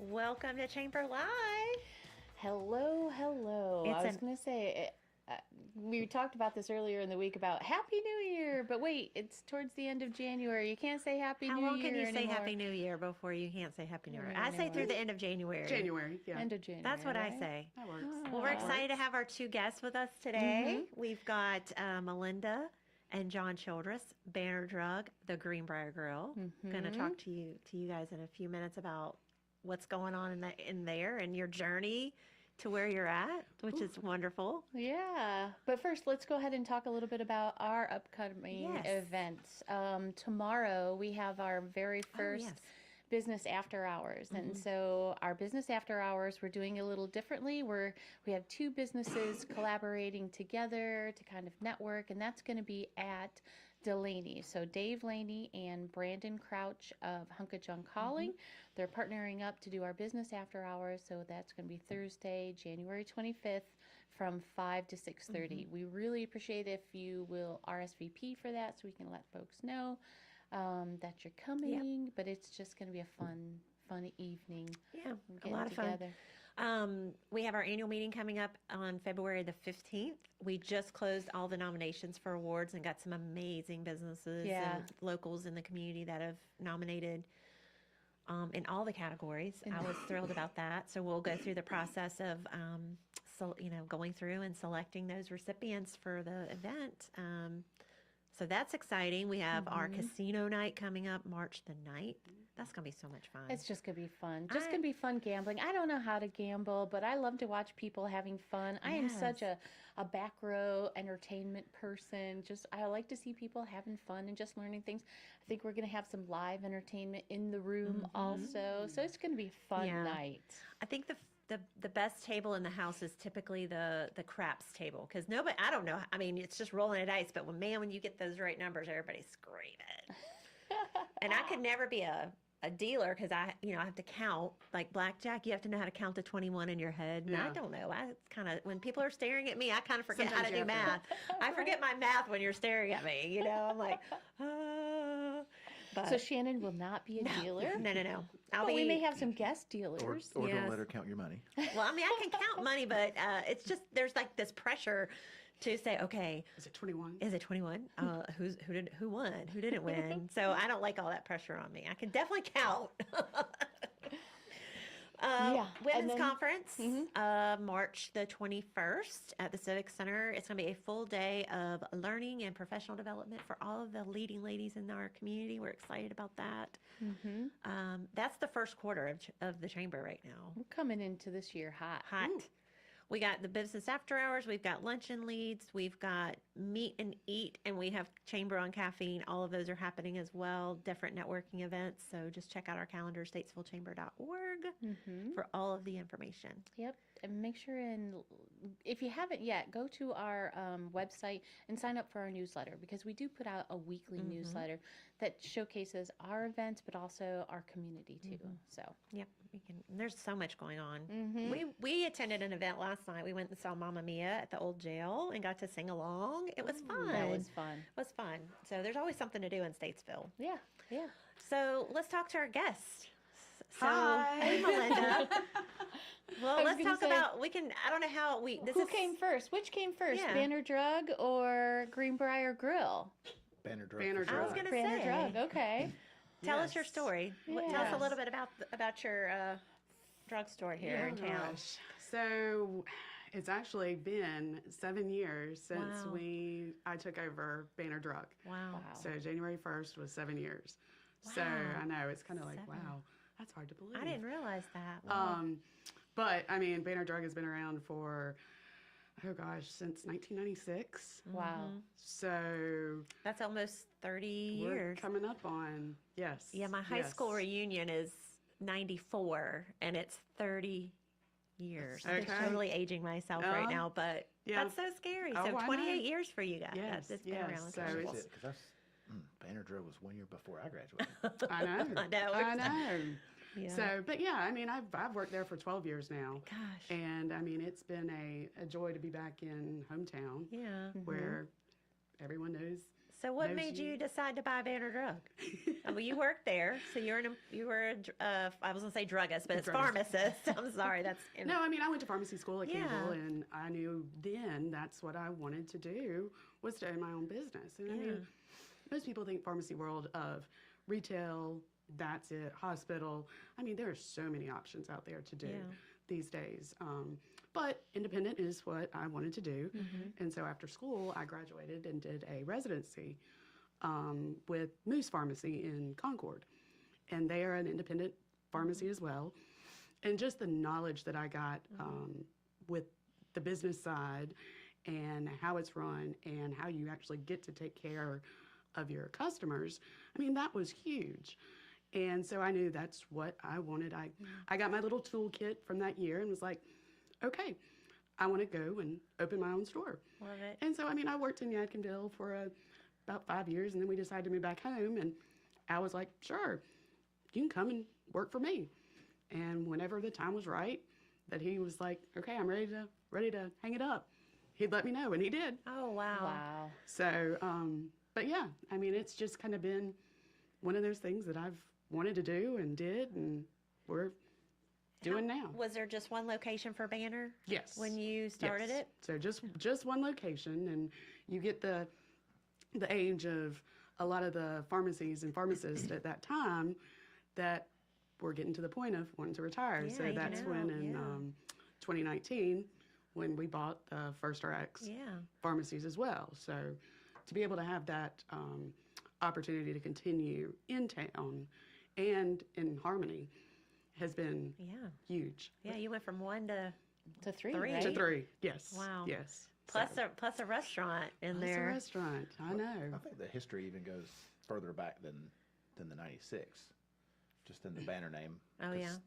Welcome to Chamber Live. Hello. I was going to say, we talked about this earlier in the week about Happy New Year, but wait, it's towards the end of January. You can't say Happy New Year How long can you say anymore. Happy New Year before you can't say Happy New Year? I say through the end of January. January, yeah. End of January. That's what right? I say. That works. Well, we're excited to have our two guests with us today. We've got Melinda and John Childress, Banner Drug, the Greenbrier Grill. Going to talk to you guys in a few minutes about what's going on in there and your journey to where you're at, which is wonderful. Yeah. But first, let's go ahead and talk a little bit about our upcoming events. Tomorrow, we have our very first business after hours. And so our business after hours, we're doing a little differently. We have two businesses collaborating together to kind of network, and that's going to be at Delaney. So Dave Laney and Brandon Crouch of Hunkajunk Calling, they're partnering up to do our business after hours. So that's going to be Thursday, January 25th from 5 to 6:30. We really appreciate if you will RSVP for that so we can let folks know that you're coming, but it's just going to be a fun evening. Yeah, a lot of fun. We have our annual meeting coming up on February the 15th. We just closed all the nominations for awards and got some amazing businesses and locals in the community that have nominated in all the categories. I was thrilled about that. So we'll go through the process of, going through and selecting those recipients for the event. So that's exciting. We have our casino night coming up March the 9th. That's going to be so much fun. It's just going to be fun. Just going to be fun gambling. I don't know how to gamble, but I love to watch people having fun. I am such a back row entertainment person. I like to see people having fun and just learning things. I think we're going to have some live entertainment in the room also. So it's going to be a fun night. I think the best table in the house is typically the craps table, because nobody, I don't know, I mean, it's just rolling a dice, but when you get those right numbers, everybody's screaming. And I could never be a dealer because I have to count. Like blackjack, you have to know how to count to 21 in your head. And I don't know. It's kind of, when people are staring at me, I kind of forget how to do math. I forget my math when you're staring at me. I'm like, So Shannon will not be a dealer? No. We may have some guest dealers. Or don't let her count your money. Well, I mean, I can count money, but it's just, there's like this pressure to say, okay, Is it 21? Is it 21? Who won? Who didn't win? So I don't like all that pressure on me. I can definitely count. Women's Conference, March the 21st at the Civic Center. It's going to be a full day of learning and professional development for all of the leading ladies in our community. We're excited about that. That's the first quarter of the chamber right now. We're coming into this year hot. Ooh. We got the business after hours. We've got luncheon leads. We've got meet and eat, and we have chamber on caffeine. All of those are happening as well. Different networking events. So just check out our calendar, statesvillechamber.org, for all of the information. Yep. And make sure, if you haven't yet, go to our website and sign up for our newsletter, because we do put out a weekly newsletter that showcases our events, but also our community too. So yep, there's so much going on. We attended an event last night. We went and saw Mamma Mia at the old jail and got to sing along. It was fun. That was fun. It was fun. So there's always something to do in Statesville. Yeah. So let's talk to our guests. So, Hi. Hey, Melinda. Well, let's talk about, I don't know how Who came first? Which came first, Yeah. Banner Drug or Greenbrier Grill? Banner Drug. Banner I was Drug. going to Banner say. Drug, okay. Tell us your story. Tell us a Yes. little bit about your drugstore here in town. Gosh. So it's actually been 7 years since Wow. I took over Banner Drug. Wow. So January 1st was 7 years. So I know, it's kind of like, 7. wow, that's hard to believe. I didn't realize that. Wow. But I mean, Banner Drug has been around for, since 1996. Wow. So That's almost 30 we're years. coming up on, yes. Yeah, my high school reunion is 94, and it's 30 years. I'm Okay. totally aging myself right now, but that's so scary. Oh, So I 28 know. years for you guys. Yes, It's been yes. around. So So it's- Because Banner Drug was 1 year before I graduated. I know. I know. I know. Yeah. So, but yeah, I mean, I've worked there for 12 years now. Gosh. And I mean, it's been a joy to be back in hometown. Yeah. Where everyone knows So what knows made you decide to buy Banner Drug? Well, you worked there, so you were I was gonna say druggist, but it's Druggist. pharmacist. I'm sorry, that's No, I mean, I went to pharmacy school at Yeah. Campbell, and I knew then that's what I wanted to do, was to own my own business. And I mean, most people think pharmacy world of retail, that's it, hospital. I mean, there are so many options out there to do these days. But independent is what I wanted to do. And so after school, I graduated and did a residency with Moose Pharmacy in Concord. And they are an independent pharmacy as well. And just the knowledge that I got with the business side and how it's run and how you actually get to take care of your customers, I mean, that was huge. And so I knew that's what I wanted. I got my little toolkit from that year and was like, okay, I want to go and open my own store. Love it. And so, I mean, I worked in Yadkinville for about 5 years, and then we decided to move back home. And I was like, sure, you can come and work for me. And whenever the time was right, that he was like, okay, I'm ready to hang it up, he'd let me know, and he did. Oh wow. Wow. So, but yeah, I mean, it's just kind of been one of those things that I've wanted to do and did, and we're doing now. Was there just one location for Banner? Yes. When you started Yes. it? So just one location, and you get the age of a lot of the pharmacies and pharmacists at that time that were getting to the point of wanting to retire. Yeah, so aging that's out, when in yeah. 2019, when we bought the First RX Yeah. pharmacies as well. So to be able to have that opportunity to continue in town and in Harmony has been Yeah. huge. Yeah, you went from 1 to three, Three. right? To 3, yes. Wow. Yes. plus So, a restaurant in plus a there. restaurant, I know. I think the history even goes further back than the 96, just in the Banner name. Oh, 'cause yeah.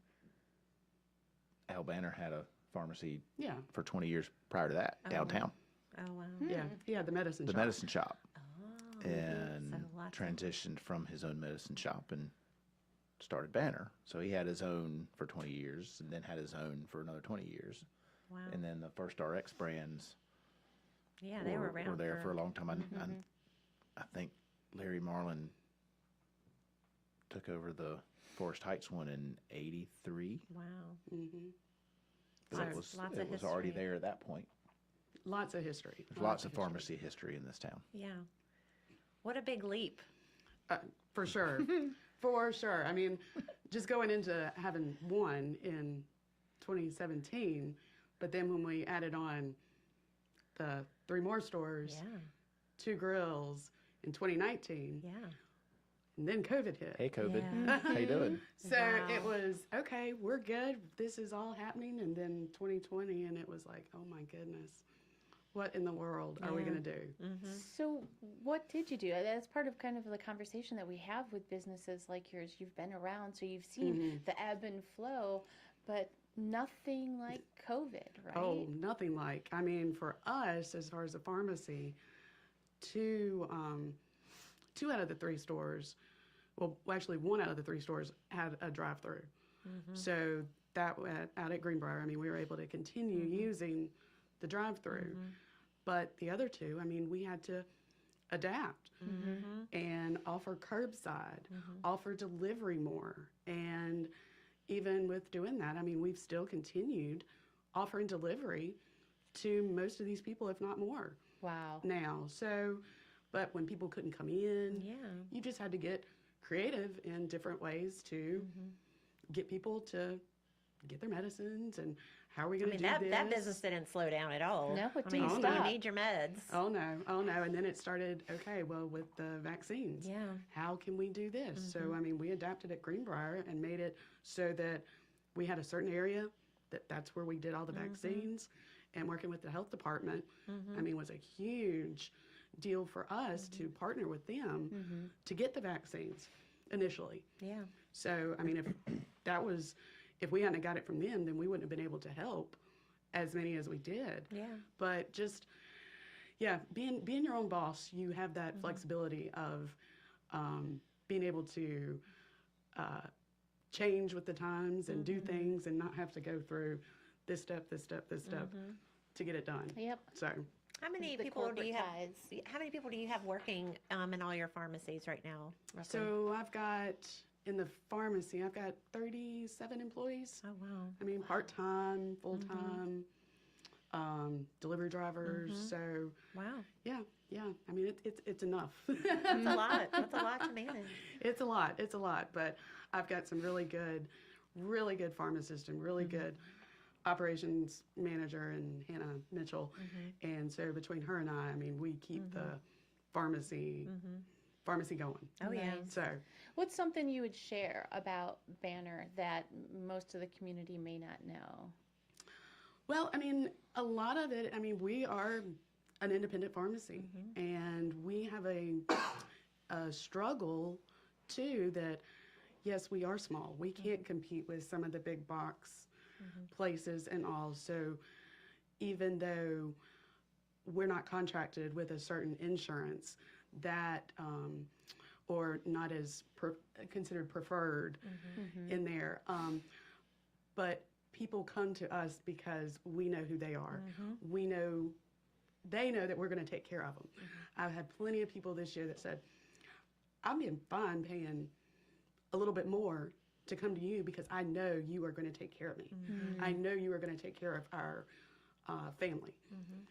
Al Banner had a pharmacy Yeah, for 20 years prior to that, Oh, downtown, Oh wow. yeah. He had the medicine the shop. medicine shop, Oh. and So lots of- transitioned from his own medicine shop and started Banner. So he had his own for 20 years, and then had his own for another 20 years. Wow. And then the first RX brands Yeah, they were around there for a long time. I think Larry Marlin took over the Forest Heights one in '83. Wow. Mm-hmm. But Lots- it was lots of it was already history. there at that point. Lots of history. There's lots of pharmacy history in this town. Yeah. What a big leap. For sure. For sure. I mean, just going into having one in 2017, but then when we added on the 3 more stores, Yeah. 2 grills in 2019, Yeah. and then COVID hit. Hey, COVID, Yeah. how you doing? So Wow. it was, okay, we're good. This is all happening. And then 2020, and it was like, oh my goodness, what in the world are we Yeah. going to do? So what did you do? That's part of kind of the conversation that we have with businesses like yours. You've been around, so you've seen the ebb and flow, but nothing like COVID, right? Oh, nothing like. I mean, for us, as far as the pharmacy, two out of the 3 stores, well, actually 1 out of the 3 stores had a drive-through. So that out at Greenbrier, I mean, we were able to continue using the drive-through. But the other 2, I mean, we had to adapt and offer curbside, offer delivery more. And even with doing that, I mean, we've still continued offering delivery to most of these people, if not more, Wow. now. So, but when people couldn't come in, Yeah. you just had to get creative in different ways to get people to get their medicines. And how are we I going mean, to do this? that business didn't slow down at all. No, it I mean, didn't you stop. need your meds. Oh no, oh no. And then it started, okay, well, with the vaccines, Yeah. how can we do this? So, I mean, we adapted at Greenbrier and made it so that we had a certain area that's where we did all the vaccines. And working with the health department, I mean, was a huge deal for us to partner with them to get the vaccines initially. Yeah. So, I mean, if we hadn't got it from them, then we wouldn't have been able to help as many as we did. Yeah. But just, yeah, being your own boss, you have that flexibility of being able to change with the times and do things and not have to go through this step to get it done. Yep. So, How many the people do corporate you have? ties. How many people do you have working in all your pharmacies right now? Roughly? So I've got, in the pharmacy, I've got 37 employees. Oh wow. I mean, part-time, full-time, delivery drivers. So Wow. yeah. I mean, it's enough. That's a lot. That's a lot to manage. It's a lot. But I've got some really good pharmacists and really good operations manager and Hannah Mitchell. And so between her and I mean, we keep the pharmacy going. Oh yeah. Nice. So What's something you would share about Banner that most of the community may not know? well, I mean, a lot of it, I mean, we are an independent pharmacy and we have a struggle too that, yes, we are small. We can't compete with some of the big box places and all. So even though we're not contracted with a certain insurance that, or not as considered preferred in there, but people come to us because we know who they are. They know that we're going to take care of them. I've had plenty of people this year that said, I'm being fine paying a little bit more to come to you because I know you are going to take care of me. I know you are going to take care of our family.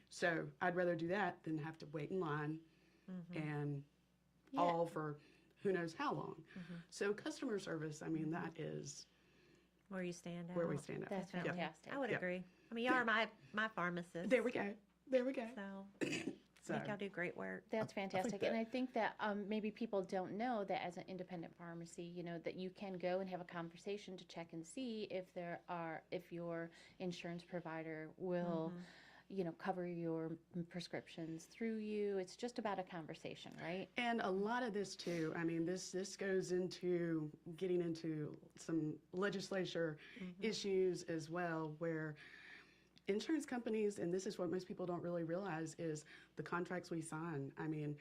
So I'd rather do that than have to wait in line and all for who knows how long. So customer service, I mean, that is Where you stand out. where we stand out. That's Yep. fantastic. I would Yep. agree. I mean, y'all are my pharmacist. There we go. So So I think y'all do great work. That's fantastic. that- And I think that maybe people don't know that as an independent pharmacy, you know, that you can go and have a conversation to check and see if your insurance provider will, you know, cover your prescriptions through you. It's just about a conversation, right? And a lot of this too, I mean, this goes into getting into some legislature issues as well, where insurance companies, and this is what most people don't really realize, is the contracts we sign. I mean,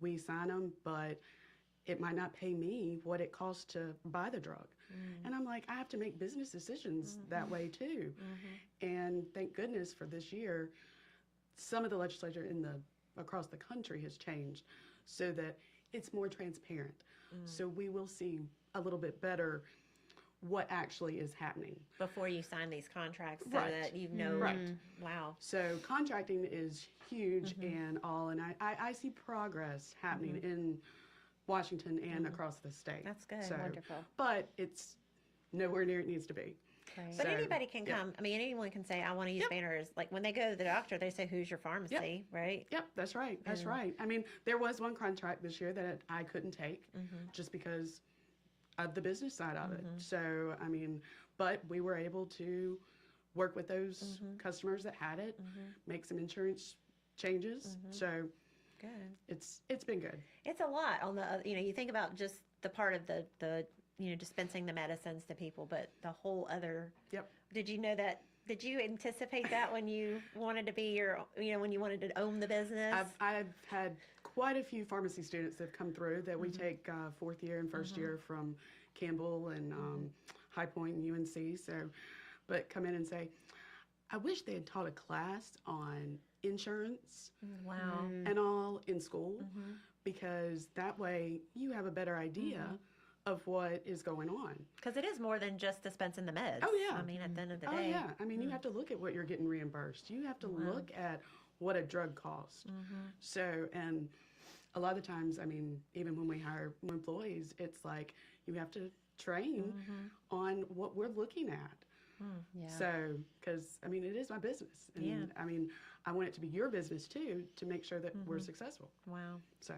we sign them, but it might not pay me what it costs to buy the drug. And I'm like, I have to make business decisions that way too. And thank goodness for this year, some of the legislature across the country has changed so that it's more transparent. So we will see a little bit better what actually is happening. Before you sign these contracts so Right. that you know. Right. Wow. So contracting is huge and all, and I see progress happening in Washington and across the state. That's good. So, Wonderful. but it's nowhere near it needs to be. Right. But So, anybody can yeah. come. I mean, anyone can say, I want to use banners. Like when they go to the doctor, they say, who's your pharmacy, right? Yep, that's right. That's right. I mean, there was one contract this year that I couldn't take just because of the business side of it. So, I mean, but we were able to work with those customers that had it, make some insurance changes. So Good. it's been good. It's a lot on the, you think about just the part of the dispensing the medicines to people, but the whole other. Yep. Did you know that? Did you anticipate that when you wanted to be when you wanted to own the business? I've had quite a few pharmacy students that have come through that we take fourth year and first year from Campbell and High Point and UNC. So, but come in and say, I wish they had taught a class on insurance Wow. and all in school because that way you have a better idea of what is going on. Because it is more than just dispensing the meds. Oh, yeah. I mean, at the end of the Oh day. yeah, I mean you have to look at what you're getting reimbursed. You have to look at what a drug costs. So, and a lot of the times, I mean, even when we hire new employees, it's like you have to train on what we're looking at. Yeah. So, because I mean, it is my business, and Yeah. I mean, I want it to be your business too to make sure that we're successful. Wow. So,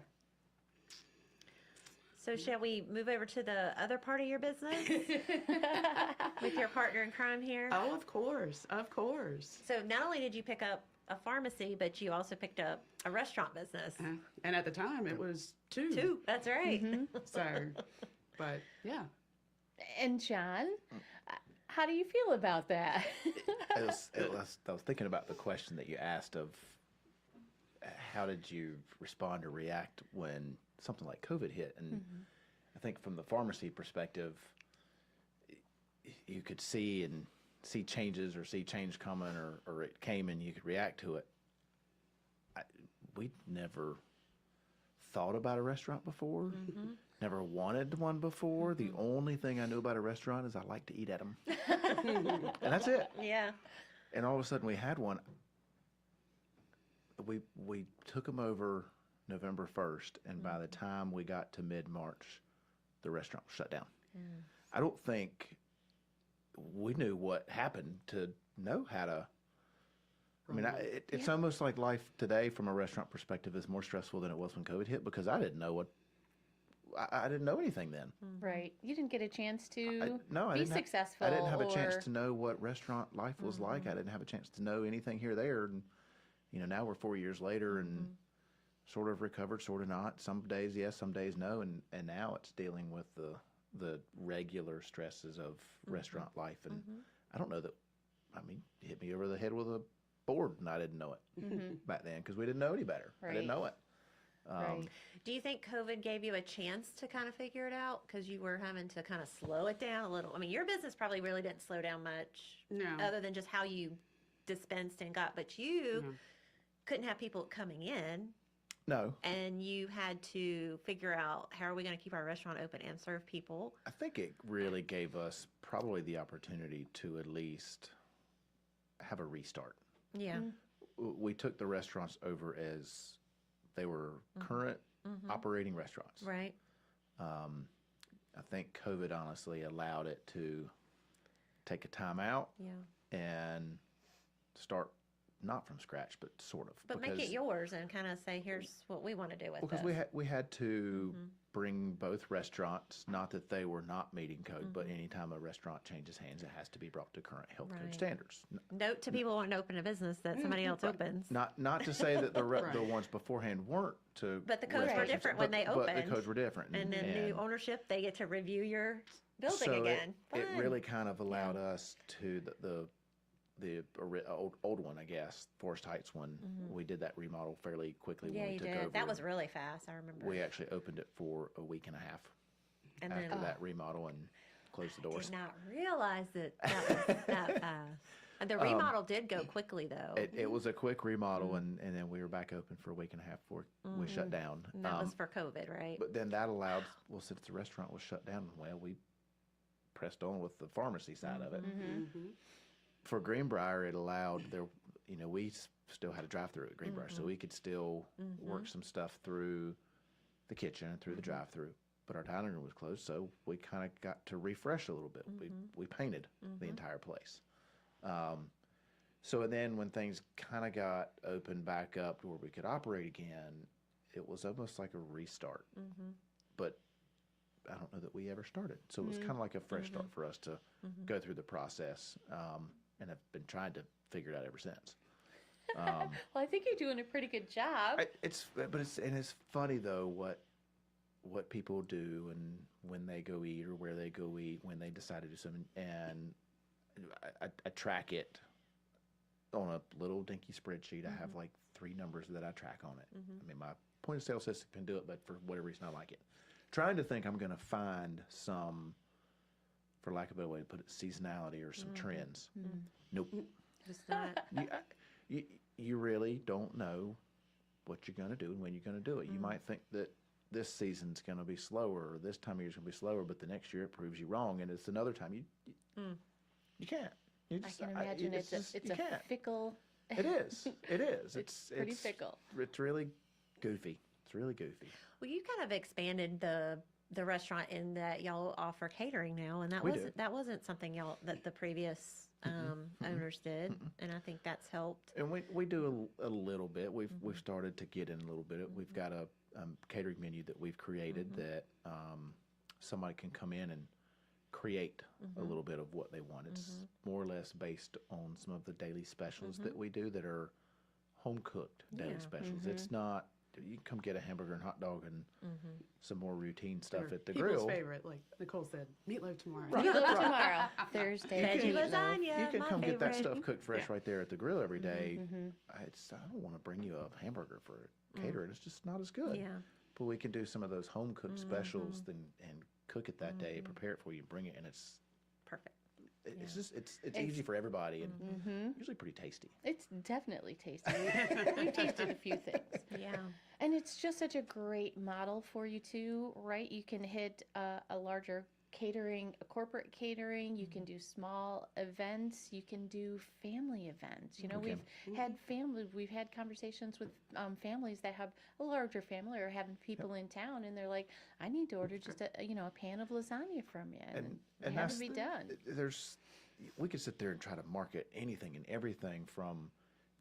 So shall we move over to the other part of your business with your partner in crime here? oh, of course. So not only did you pick up a pharmacy, but you also picked up a restaurant business. And at the time, it was two. Two. That's right. So, but yeah. And John, how do you feel about that? I was thinking about the question that you asked of how did you respond or react when something like COVID hit? And I think from the pharmacy perspective, you could see changes or see change coming or it came and you could react to it. we'd never thought about a restaurant before, never wanted one before. The only thing I knew about a restaurant is I like to eat at them. And that's it. Yeah. And all of a sudden we had one. We took them over November 1st, and by the time we got to mid-March, the restaurant was shut down. I don't think we knew what happened to know how to. I mean, it's almost like life today from a restaurant perspective is more stressful than it was when COVID hit, because I didn't know I didn't know anything then. Right. You didn't get a chance to I be didn't successful. I didn't have a chance to know what restaurant life was like. I didn't have a chance to know anything here or there. And, now we're 4 years later and sort of recovered, sort of not. Some days yes, some days no. And now it's dealing with the regular stresses of restaurant life. And I don't know that, you hit me over the head with a board and I didn't know it back then because we didn't know any better. Right. I didn't know it. Right. Do you think COVID gave you a chance to kind of figure it out because you were having to kind of slow it down a little? I mean, your business probably really didn't slow down much, other than just how you dispensed and got. But you couldn't have people coming in. No. And you had to figure out, how are we going to keep our restaurant open and serve people? I think it really gave us probably the opportunity to at least have a restart. Yeah. We took the restaurants over as they were current operating restaurants. Right. I think COVID honestly allowed it to take a time out and start not from scratch, but sort of. But make it yours and kind of say, here's what we want to do with because this. we had to bring both restaurants, not that they were not meeting code, but anytime a restaurant changes hands, it has to be brought to current health code standards. Note to people wanting to open a business that somebody else opens. Not to say that the ones beforehand weren't to. But the codes were different when they opened. But the codes were different. And then new ownership, they get to review your building again. It really kind of allowed us to the old one, I guess, Forest Heights one. We did that remodel fairly quickly when we took over. That was really fast, I remember. We actually opened it for a week and a half after that remodel and closed the doors. Did not realize that was that fast. And the remodel did go quickly, though. It was a quick remodel, and then we were back open for a week and a half before we shut down. And that was for COVID, right? But then that allowed, since the restaurant was shut down, we pressed on with the pharmacy side of it. For Greenbrier, it allowed we still had a drive-through at Greenbrier, so we could still work some stuff through the kitchen and through the drive-through. But our dining room was closed, so we kind of got to refresh a little bit. We painted the entire place. And then when things kind of got opened back up to where we could operate again, it was almost like a restart. But I don't know that we ever started. So it was kind of like a fresh start for us to go through the process. And I've been trying to figure it out ever since. Well, I think you're doing a pretty good job. It's funny though what people do and when they go eat or where they go eat when they decide to do something, and I track it on a little dinky spreadsheet. I have like 3 numbers that I track on it. I mean, my point of sale system can do it, but for whatever reason I like it. Trying to think I'm going to find some, for lack of a better way to put it, seasonality or some trends. Nope. Just not. You really don't know what you're going to do and when you're going to do it. You might think that this season's going to be slower or this time of year is going to be slower, but the next year it proves you wrong, and it's another time you can't. I can imagine it's a fickle. It is. It is. It's pretty fickle. It's really goofy. It's really goofy. Well, you kind of expanded the restaurant in that y'all offer catering now, and that wasn't something that the previous owners did, and I think that's helped. And we do a little bit. We've started to get in a little bit. We've got a catering menu that we've created that somebody can come in and create a little bit of what they want. It's more or less based on some of the daily specials that we do that are home cooked daily specials. It's not. You can come get a hamburger and hot dog and some more routine stuff at the grill. People's favorite, like Nicole said, meatloaf tomorrow. Meatloaf tomorrow, Thursday. Veggie lasagna. You can my come get that favorite. stuff cooked fresh right there at the grill every day. I don't want to bring you a hamburger for catering. It's just not as good. Yeah. But we can do some of those home cooked specials and cook it that day, prepare it for you, bring it, and it's Perfect. It's just it's easy for everybody and usually pretty tasty. It's definitely tasty. We've tasted a few things. Yeah. And it's just such a great model for you too, right? You can hit a larger catering, a corporate catering. You can do small events. You can do family events. You know, we've had conversations with families that have a larger family or having people in town, and they're like, I need to order just a pan of lasagna from you, and it has to be done. We could sit there and try to market anything and everything from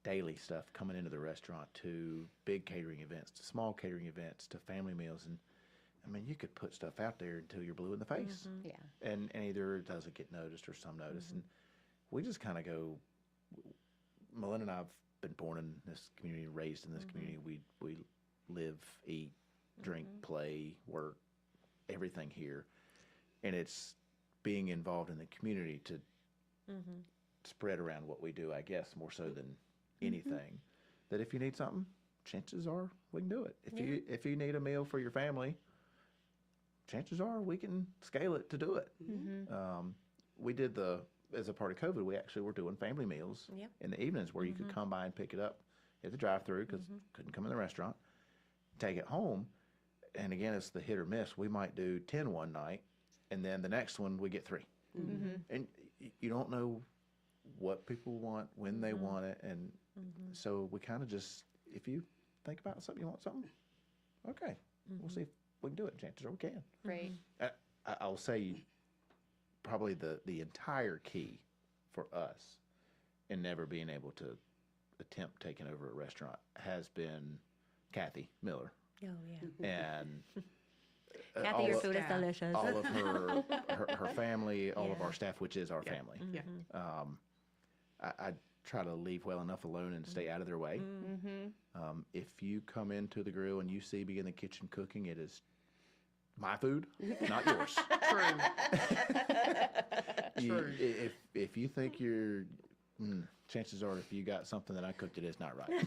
daily stuff coming into the restaurant to big catering events, to small catering events, to family meals. And I mean, you could put stuff out there until you're blue in the face. Yeah. And either it doesn't get noticed or some notice. And we just kind of go, Melinda and I have been born in this community, raised in this community. We live, eat, drink, play, work, everything here. And it's being involved in the community to spread around what we do, I guess, more so than anything. That if you need something, chances are we can do it. If you need a meal for your family, chances are we can scale it to do it. We did as a part of COVID, we actually were doing family meals in the evenings where you could come by and pick it up at the drive-thru because couldn't come in the restaurant, take it home. And again, it's the hit or miss. We might do 10 one night, and then the next one we get 3. And you don't know what people want, when they want it. And so we kind of just, if you think about something, you want something, okay, we'll see if we can do it. Chances are we can. Right. I'll say probably the entire key for us in never being able to attempt taking over a restaurant has been Kathy Miller. Oh, yeah. And Kathy, your food is delicious. all of her family, all of our staff, which is our family. I try to leave well enough alone and stay out of their way. If you come into the grill and you see me in the kitchen cooking, it is my food, not yours. True. If you think you're, chances are if you got something that I cooked, it is not right.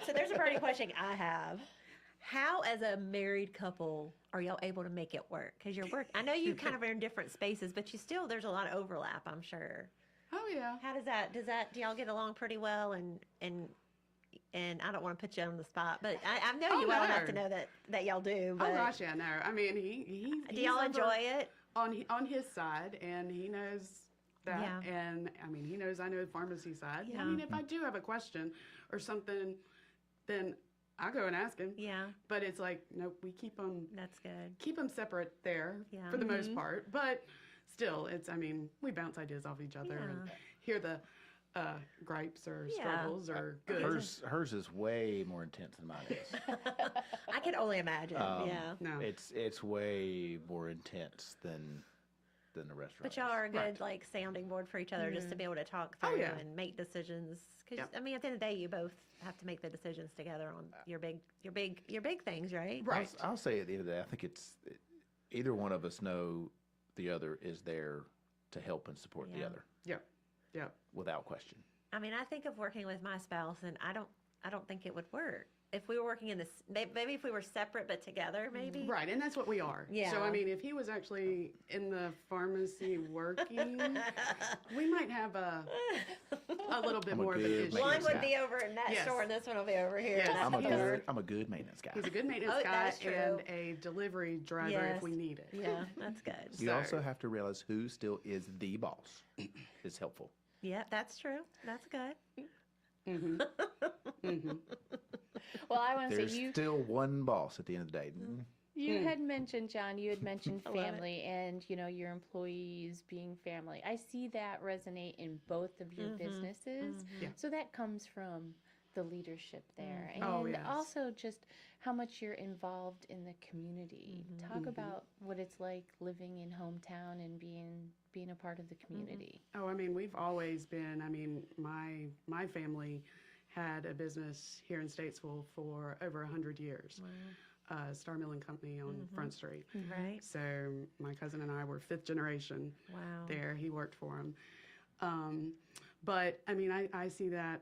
So there's a burning question I have. How, as a married couple, are y'all able to make it work? Because I know you kind of are in different spaces, but there's a lot of overlap, I'm sure. Oh yeah. How do y'all get along pretty well? And I don't want to put you on the spot, but I know you well enough to know that y'all do. But oh gosh, yeah, no. I mean, he do y'all enjoy it? On his side, and he knows that. Yeah. And I mean, he knows I know the pharmacy side. Yeah. I mean, if I do have a question or something, then I go and ask him. Yeah. But it's like, no, we keep them. That's good. Keep them separate there for the most part. But still, we bounce ideas off each other and hear the gripes or struggles or good. Hers is way more intense than mine is. I can only imagine. No. It's way more intense than the restaurant. But y'all are a good sounding board for each other, just to be able to talk through and make decisions. Because I mean, at the end of the day, you both have to make the decisions together on your big things, right? Right. I'll say at the end of the day, I think it's either one of us know the other is there to help and support the other. Yeah. Without question. I mean, I think of working with my spouse, and I don't think it would work if we were working in this. Maybe if we were separate but together, maybe. Right, and that's what we are. Yeah. So I mean, if he was actually in the pharmacy working, we might have a little bit more of an issue. One would be over in that store, and this one will be over here. Yes. I'm a good maintenance guy. He's a good maintenance guy and a delivery driver if we need it. Yeah, that's good. You also have to realize who still is the boss. Is helpful. Yeah, that's true. That's good. Well, I want to say there's still one boss at the end of the day. You had mentioned, John, family and, your employees being family. I see that resonate in both of your businesses. Yeah. So that comes from the leadership there. And also just how much you're involved in the community. Talk about what it's like living in hometown and being a part of the community. Oh, I mean, we've always been, my family had a business here in Statesville for over 100 years. Wow. Star Milling Company on Front Street. Right. So my cousin and I were 5th generation there. He worked for him. But I mean, I see that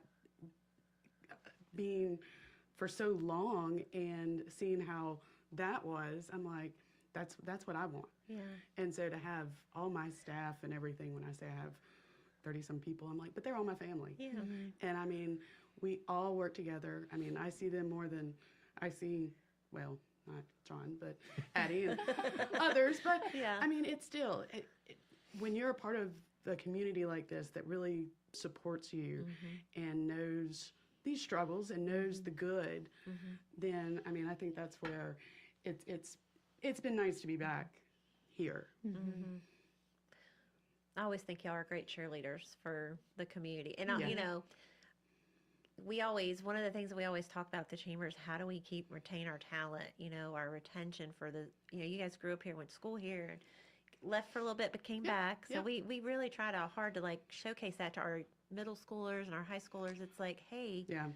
being for so long and seeing how that was, I'm like, that's what I want. Yeah. And so to have all my staff and everything, when I say I have 30 some people, I'm like, but they're all my family. Yeah. And I mean, we all work together. I mean, I see them more than I see, well, not John, but Addie and others. But Yeah. I mean, it's still, when you're a part of a community like this that really supports you and knows these struggles and knows the good, then I mean, I think that's where it's been nice to be back here. I always think y'all are great cheerleaders for the community. And, Yeah. you know, one of the things that we always talk about at the chamber is how do we retain our talent, you know, our retention for you guys grew up here, went to school here, and left for a little bit, but came back. So we really tried out hard to, like, showcase that to our middle schoolers and our high schoolers. It's like, hey, Yeah.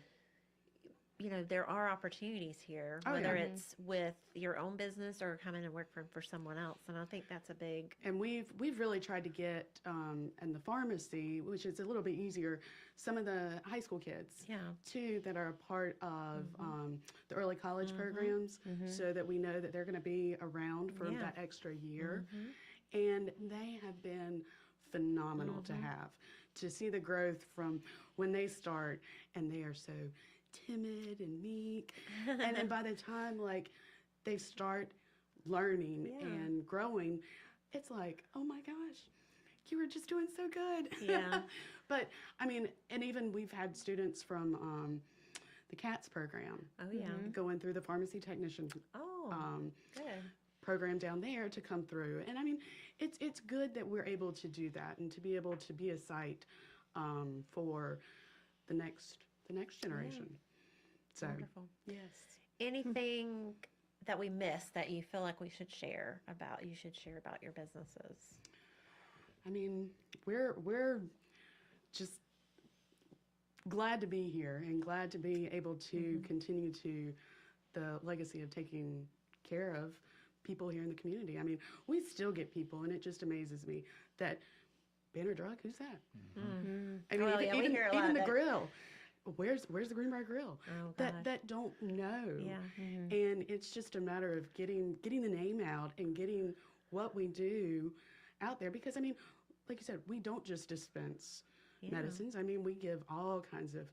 you know, there are opportunities here, Oh, whether yeah. it's with your own business or coming and work for someone else. And I think that's a big. And we've really tried to get in the pharmacy, which is a little bit easier, some of the high school kids too that are a part of the early college programs, so that we know that they're going to be around for that extra year. And they have been phenomenal to see the growth from when they start, and they are so timid and meek, and then by the time like they start learning and growing, it's like, oh my gosh, you were just doing so good. Yeah. But I mean, and even we've had students from the CATS program going through the pharmacy technician Good. program down there to come through. And I mean, it's good that we're able to do that and to be able to be a site for the next generation. So Wonderful. yes. Anything that we missed that you feel like we should share about your businesses? I mean, we're just glad to be here and glad to be able to continue to the legacy of taking care of people here in the community. I mean, we still get people, and it just amazes me that Banner Drug, who's that? I mean, Well, we hear a lot even of the that. grill. Where's the Greenbrier Grill? Oh, gosh. That don't know. Yeah. And it's just a matter of getting the name out and getting what we do out there. Because I mean, like you said, we don't just dispense medicines. I mean, we give all kinds of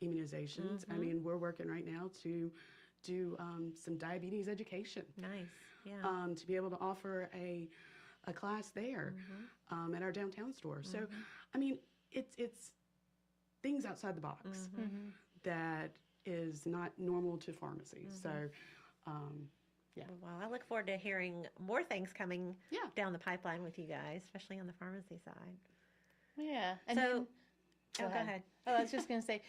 immunizations. I mean, we're working right now to do some diabetes education. Nice. Yeah. To be able to offer a class there at our downtown store. So, I mean, it's things outside the box that is not normal to pharmacy. So, yeah. Well, I look forward to hearing more things coming Yeah. down the pipeline with you guys, especially on the pharmacy side. Yeah. So, then- go ahead. Oh, I was just going to say,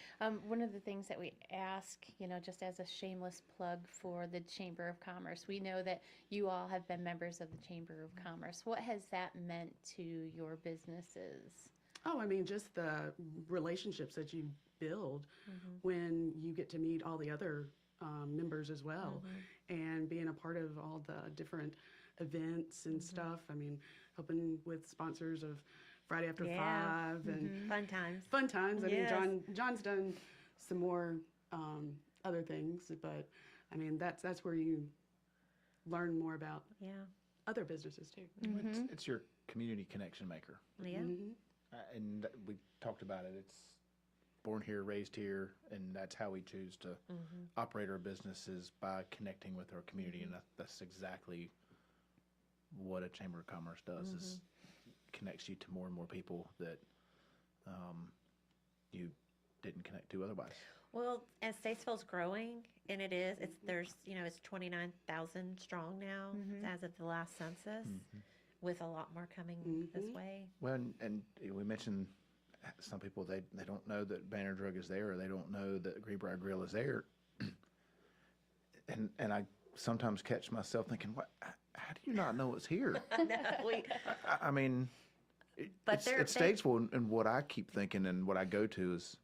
one of the things that we ask, you know, just as a shameless plug for the Chamber of Commerce, we know that you all have been members of the Chamber of Commerce. What has that meant to your businesses? Oh, I mean, just the relationships that you build when you get to meet all the other members as well, and being a part of all the different events and stuff. I mean, helping with sponsors of Friday After 5 and Fun times. fun times. I Yes. mean, John's done some more other things, but I mean, that's where you learn more about other businesses too. It's your community connection maker. Yeah. And we talked about it. It's born here, raised here, and that's how we choose to operate our businesses, by connecting with our community. And that's exactly what a Chamber of Commerce does, is connects you to more and more people that you didn't connect to otherwise. Well, as Statesville's growing, and it's 29,000 strong now as of the last census, with a lot more coming this way. Well, and we mentioned some people, they don't know that Banner Drug is there, or they don't know that Greenbrier Grill is there. And I sometimes catch myself thinking, "What? How do you not know it's here?" I mean, But it's Statesville, and what I keep thinking and what I go to is,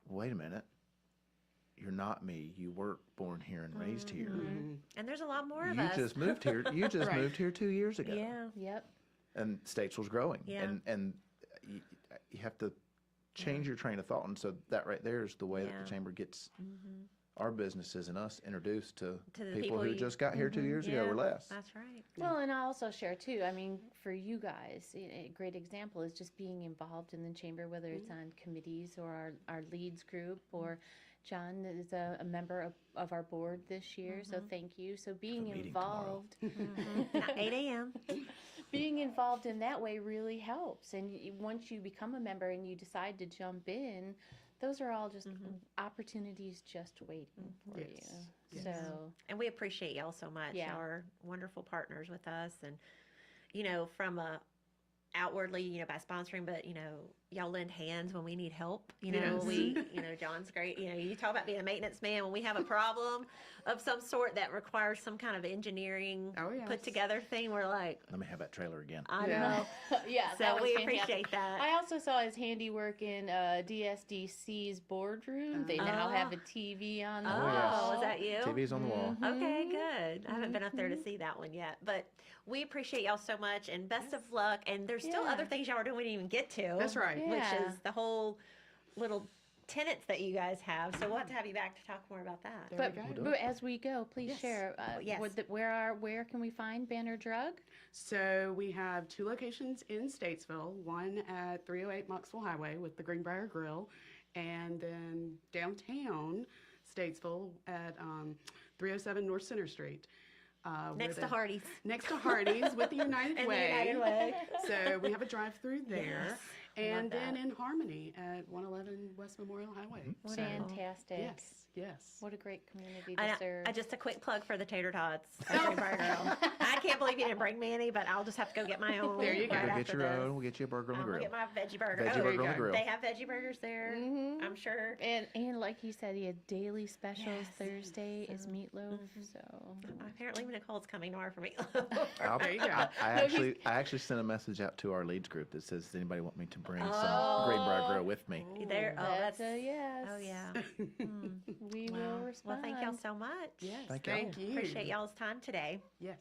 wait a minute, you're not me. You weren't born here and raised here. And there's a lot more of You us. just moved here. You just Right. moved here 2 years ago. Yeah. Yep. And Statesville's growing. Yeah. And you have to change your train of thought. And so that right there is the way that Yeah. the chamber gets our businesses and us introduced to To the people people who you- just got here 2 years ago Yeah, or less. That's right. Well, and I'll also share too. I mean, for you guys, a great example is just being involved in the chamber, whether it's on committees or our leads group, or John is a member of our board this year. So thank you. So being meeting tomorrow. involved, At 8 a.m. being involved in that way really helps. And once you become a member and you decide to jump in, those are all just opportunities just waiting for Yes. you. Yes. So And we appreciate y'all so much. Yeah. Y'all are wonderful partners with us. And, from outwardly, by sponsoring, but, y'all lend hands when we need help. Yes. John's great. You talk about being a maintenance man. When we have a problem of some sort that requires some kind of engineering yes. put together thing, we're like, Let me have that trailer again. I Yeah. know. yeah, So that was we fantastic. appreciate that. I also saw his handiwork in DSDC's boardroom. They now have a TV on the Oh, wall. is that you? TV's on the wall. Okay, good. I haven't been up there to see that one yet, but we appreciate y'all so much and best of luck. And there's still Yeah. other things y'all are doing we didn't even get to. That's right. Yeah. Which is the whole little tenets that you guys have. So we'll have to have you back to talk more about that. There But, we go. do but as we go, please Yes. share. Yes. Where can we find Banner Drug? So we have 2 locations in Statesville, one at 308 Moxville Highway with the Greenbrier Grill, and then downtown Statesville at 307 North Center Street. Next to Hardee's. Next to Hardee's with the United And the Way. United Way. So we have a drive-through there. Yes. And Love then that. in Harmony at 111 West Memorial Highway. So, Fantastic. yes. What a great community I, to serve. just a quick plug for the tater tots. at Greenbrier Grill. I can't believe you didn't bring me any, but I'll just have to go get my own. There you go. right Go after get your this. own. We'll get you a burger on the I'm grill. gonna get my veggie burger. Veggie Oh, burger on the go. grill. they have veggie burgers there. Mhm. I'm sure. And like he said, he had daily specials. Yes. Thursday is So- meatloaf. So Apparently, Nicole's coming tomorrow for me. There you go. I actually sent a message out to our leads group that says, does anybody want me to bring Oh. some Greenbrier Grill with me? There. Oh, that's that's. a yes. Oh yeah. We will Wow. respond. Well, thank y'all so much. Yes, Thank y'all. thank you. Appreciate y'all's time today. Yes.